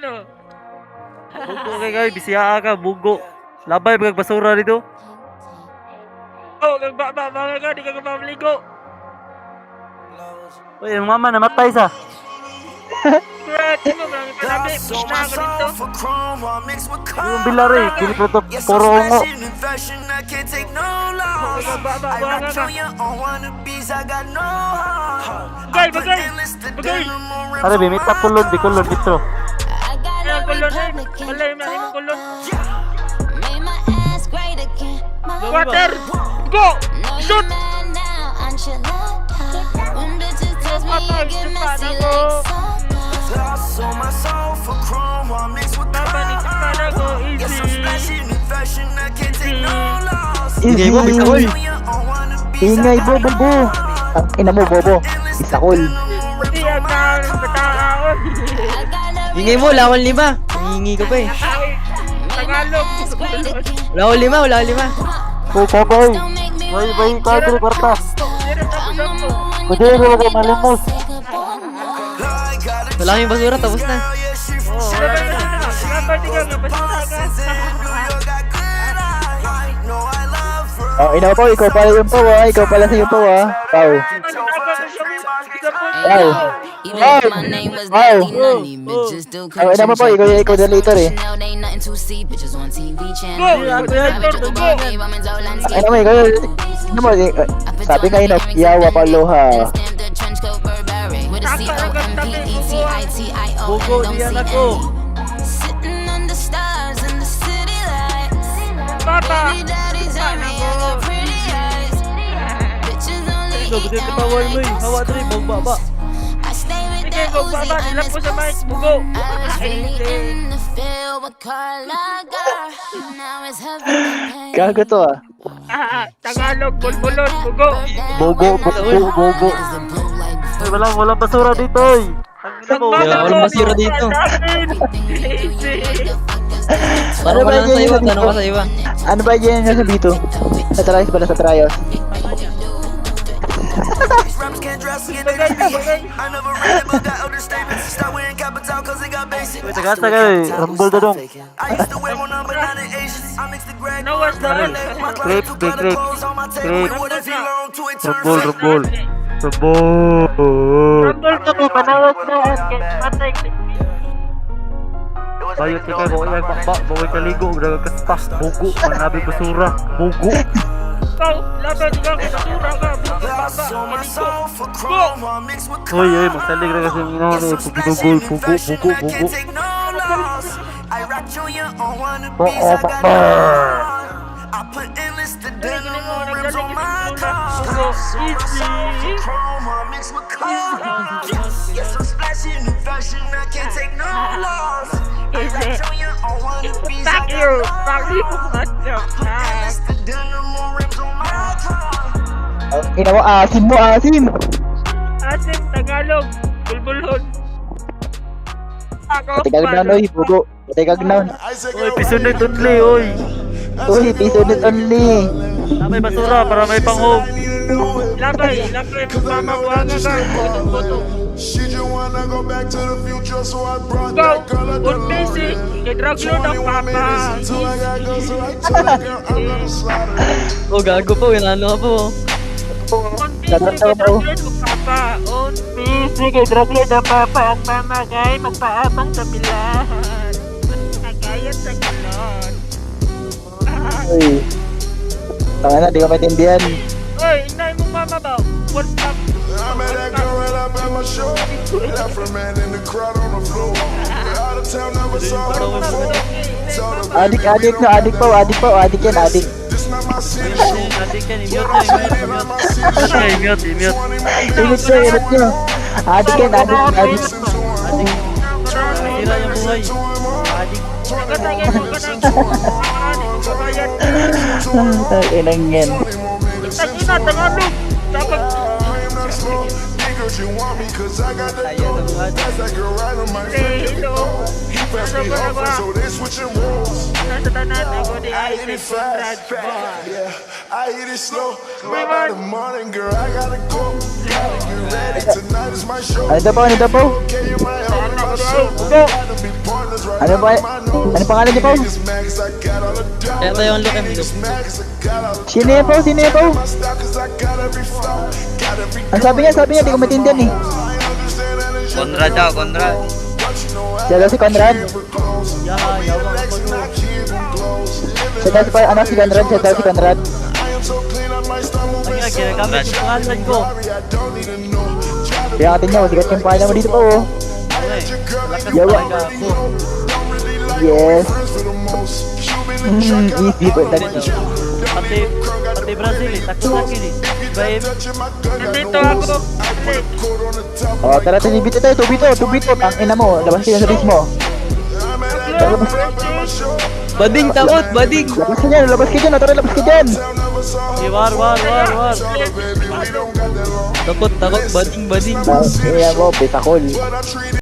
ano? Bugo kay bisiya ka, bugo. Labay pag basura dito. Oh, mga ka, di ka maligo. Uy, ang mama namatay sa. Brad, di mo marami panabi. Push na ako dito. Yung bilari, dili ko to puro ungo. Mga ka. Bagay. Are bimita kulon di kulon dito. Ayan, kulon eh. Malay, maling kulon. Water! Go! Shoot! Ingay mo, bisakol. Ingay mo, bobo. Ang ina mo, bobo. Bisakol. Ingay mo, wala akong 5. Nangingi ka pa eh. Tagalog. Wala akong 5, wala akong 5. Uy, kabay. Bay, kadre kwarta. Pwede mo ko malimos. Wala kang basura, tapos na. Oh, ina po, ikaw pala yung pawa. Ikaw pala sa yung pawa. Pau. Wow. Wow. Wow. Oh, ina mo po, ikaw na later eh. Ano mo, ikaw ano mo, sabi nga ina, yawa pa loha. Bugo diyan ako. Bata! Ikaw, buti ka tawal mo eh. Hawa dali, magbaba. Sige, magbaba. Nilap ko sa mic. Bugo. Gago to ah. Tagalog, bulbulon, bugo. Bogo. Uy, walang basura dito eh. Ang ina mo. Wala akong basura dito. Ano ba Tanong ka yan sa iba, yung tanong ka sa iba. Ano ba yan nyo sa dito? Sa trials pala, sa trials. Uy, tagasa ka eh. Rumble na dong. No one's done. Crepes. Rumble. Rumble ka mo, panawag na. Patay. Bayot ka kayo, bawal magbaba, bawal kaligo, nagkastas, bugo, manabi basura, bugo. Ikaw, laban ka, basura ka. Bugo. Uy, magsalig na kasi yung inahan eh, pugidugol, bugo. Fuck you. Ina mo, asim mo, asim! Asim, Tagalog, bulbulon. Ako, Pati kagnaw, oy, bugo. Pati kagnaw. Uy, pisunit only, uy. Uy, piso net only. May basura para may panghog. Labay, mamabuhaga ka. Boto. She just wanna go back to the future, so I brought Go, that girl up good basic. Kay-drug She yun only ang want me papa. until I got guns, so I told her, girl, I'm gonna slaughter her. Oh, gago po, inano ka po. On basic, kay-drug yun ang papa. On basic, kay-drug yun ang papa. Ang mamagay, magpaabang sa bilahan. Nagayat sa kulon. Uy. Tanga na, di ka maintindihan. Uy, inay mo mama ba? What's up? I met that girl right up at my show. Left her man in the crowd on the floor. Out of town, never saw her before. Told her, Adik yan, adik. this not my city. Natin yan, i-mute na, Not my city. i-mute. Init nyo. Adik yan, adik. Sira yung buhay. Adik. Katagay mo ka ng kurayat. Inang yan. Tagina, Tagalog. Dapat Niggas, you want me 'cause I got that gold. That's that girl right on my say hello. He passed me off, so they switching roles. sa tanan, ako di I ay hit it Conrad fast, boy. yeah. I hit it slow. By the morning, girl, I gotta go. Gotta get ready. Tonight is my show. Ano daw po? Ano daw po? Okay, you might help me my show. Go! Gotta be partners right Ano ba? now, my nose. Ano pangalan niyo po? Niggas mad 'cause I got all the dough. Kaya tayo ang look and Niggas mad 'cause I got all the Sino yan po? Sino yan po? my stock 'cause I got every flow. Got every Ang sabi niya, di ko maintindihan eh. I understand that it's your Conrad daw, Conrad. but you know I Siya daw si Conrad. never close. Relax and I keep them close. Siya daw si ano si Conrad, siya daw si Conrad. I am so clean, I might start moving Kaya so ginagamit yung pangalan ko. Sorry, I don't need to know. Try to Kaya katin niyo, sikat yung pangalan mo dito po. Oh. I let your girl in the Yawa. already know. Don't really like Yes. friends for the most. Shoot in the truck, I Easy po, don't dali. want you. Don't need a crunk, got the Brazil eh, takot sa akin eh. Babe, touching my gun, got Nandito no ako. rules. I put a coat on the top. Oh, tara, tinibito tayo, tubito. Ang ina mo, labas kayo sa base mo. I'm at that Labas, my show. bading takot, bading. labas ka dyan, tara, labas ka dyan. Tell never saw her. War. Sorry, baby, we don't got that long. Takot, bading. Ah, kaya mo, besakol. But I treat